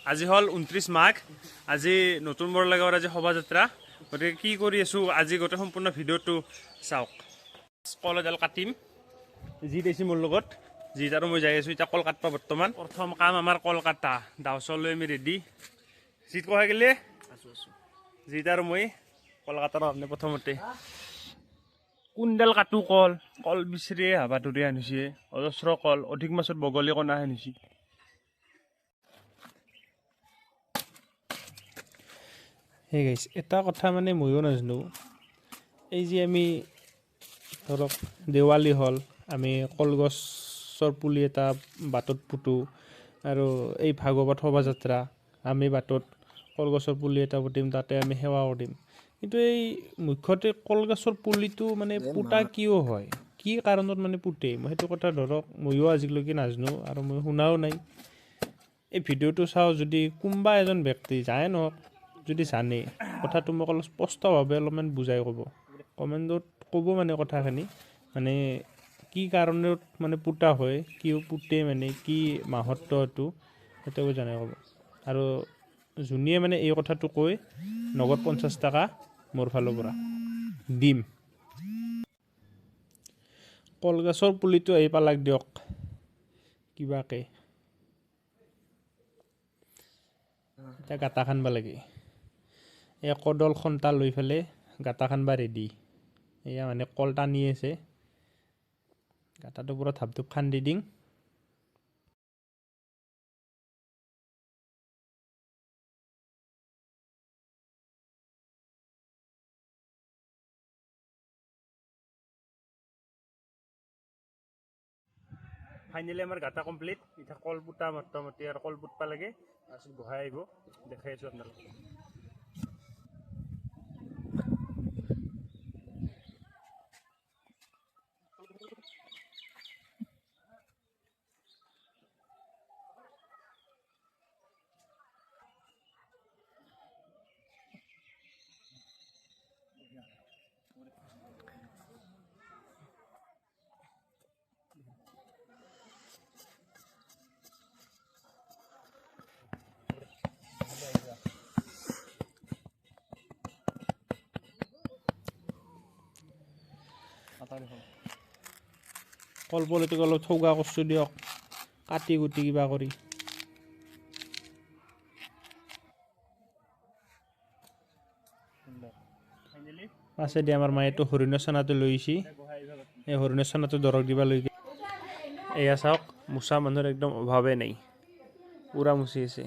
আজি হল 29 মাঘ আজি নতুন বৰলাগাঁৱৰ আজি শোভাযাত্ৰা গতিকে কি কৰি আছো আজি গোটেই সম্পূৰ্ণ ভিডিঅ'টো চাওক কল এডাল কাটিম যি দেছি মোৰ লগত যি আৰু মই যাই আছো এতিয়া কল কাটবা বৰ্তমান প্ৰথম কাম আমাৰ কল কাটা দাওচলৈ আমি ৰেডি জিত কোৱা গেলে যি আৰু মই কল কাটাৰ কাৰণে প্ৰথমতে কোনডাল কাটো কল কল বিচাৰিয়ে হাবাটোৰে আনিছে অজস্ৰ কল অধিক মাছত বগলী কণা আনিছে হে গাইছ এটা কথা মানে ময়ো নাজানো এই যে আমি ধৰক দেৱালী হল আমি কলগছৰ পুলি এটা বাটত পুতো আৰু এই ভাগৱত শোভাযাত্ৰা আমি বাটত কলগছৰ পুলি এটা পুতিম তাতে আমি সেৱা কৰিম কিন্তু এই মুখ্যতে কলগছৰ পুলিটো মানে পুতা কিয় হয় কি কাৰণত মানে পুতে মই সেইটো কথা ধৰক ময়ো আজিলৈকে নাজানো আৰু মই শুনাও নাই এই ভিডিঅ'টো চাওঁ যদি কোনোবা এজন ব্যক্তি যায় নহওক যদি জানে কথাটো মোক অলপ স্পষ্টভাৱে অলপমান বুজাই ক'ব কমেণ্টত ক'ব মানে কথাখিনি মানে কি কাৰণত মানে পুতা হয় কিয় পুতে মানে কি মাহাত্ম্যটো সেইটো জানাই ক'ব আৰু যোনিয়ে মানে এই কথাটো কৈ নগদ 50 টকা মোৰ ফালৰ পৰা দিম কলগছৰ পুলিটো আহি পালাক দিয়ক কিবাকে এতিয়া গাঁটা খানবা লাগে এই কদল খন্তা লৈ পেলাই গাঁটা খানবা ৰেডি এয়া মানে কল টানি আছে গাঁটাটো পুৰা ধাপ ধুপ খান্দি দিং ফাইনেলি আমাৰ গাঁটা কমপ্লিট এতিয়া কল পুতা মোটামুটি আৰু কল পুতবা লাগে তাৰপিছত বহাই আহিব দেখাই আছোঁ আপোনালোকক কল পুলিটোক অলপ থৌগা কৰছোঁ দিয়ক কাটি কুটি কিবা কৰি পাছেদি আমাৰ মায়েতো হৰিণৰ চানাটো লৈ আহিছে এই হৰিণৰ চানাটো দৰক দিবা লৈ এয়া চাওক মোচা মানুহৰ একদম অভাৱে নাই পুৰা মুচি আছে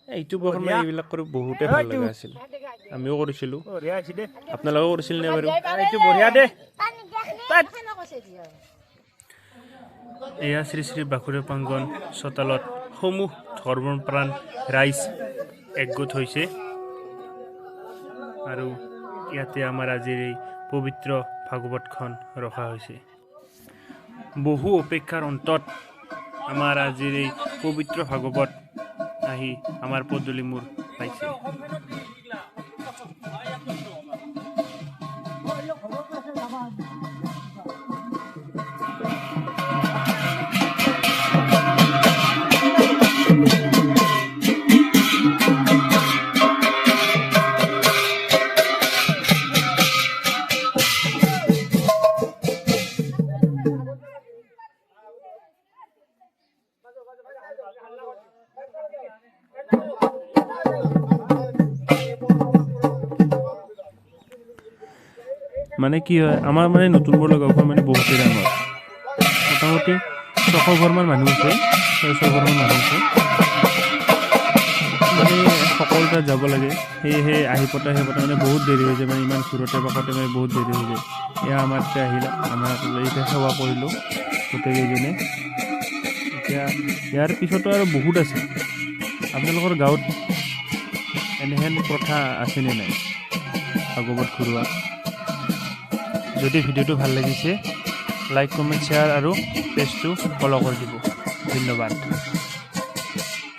এইটো বছৰ মানে এইবিলাক কৰি বহুতে ভাল লগা আছিল আমিও কৰিছিলোঁ আপোনালোকেও কৰিছিল নে বাৰু এইটো বঢ়িয়া দে এয়া শ্ৰী শ্ৰী বাসুদেৱ প্ৰাংগণ চোতালত সমূহ ধৰ্ম প্ৰাণ ৰাইজ একগোট হৈছে আৰু ইয়াতে আমাৰ আজিৰ এই পবিত্ৰ ভাগৱতখন ৰখা হৈছে বহু অপেক্ষাৰ অন্তত আমাৰ আজিৰ এই পবিত্ৰ ভাগৱত আহি আমাৰ পদূলি মূৰ পাইছে মানে কি হয় আমাৰ মানে নতুন বৰলাগাঁওখন মানে বহুতেই ডাঙৰ মোটামুটি 600 ঘৰমান মানুহ আছে 600 ঘৰমান মানুহ আছে মানে সকলো তাত যাব লাগে সেয়েহে আহি পতা মানে বহুত দেৰি হৈ যায় মানে ইমান দূৰতে পাকতে মানে বহুত দেৰি হৈ যায় এয়া আমাৰ এতিয়া আহিলে আমাৰ এতিয়া সেৱা কৰিলোঁ গোটেইকেইজনে এতিয়া ইয়াৰ পিছতো আৰু বহুত আছে আপোনালোকৰ গাঁৱত এনেহেন প্ৰথা আছেনে নাই ভাগৱত ঘূৰোৱা যদি ভিডিঅ'টো ভাল লাগিছে লাইক কমেণ্ট শ্বেয়াৰ আৰু পেজটো ফ'ল' কৰি দিব ধন্যবাদ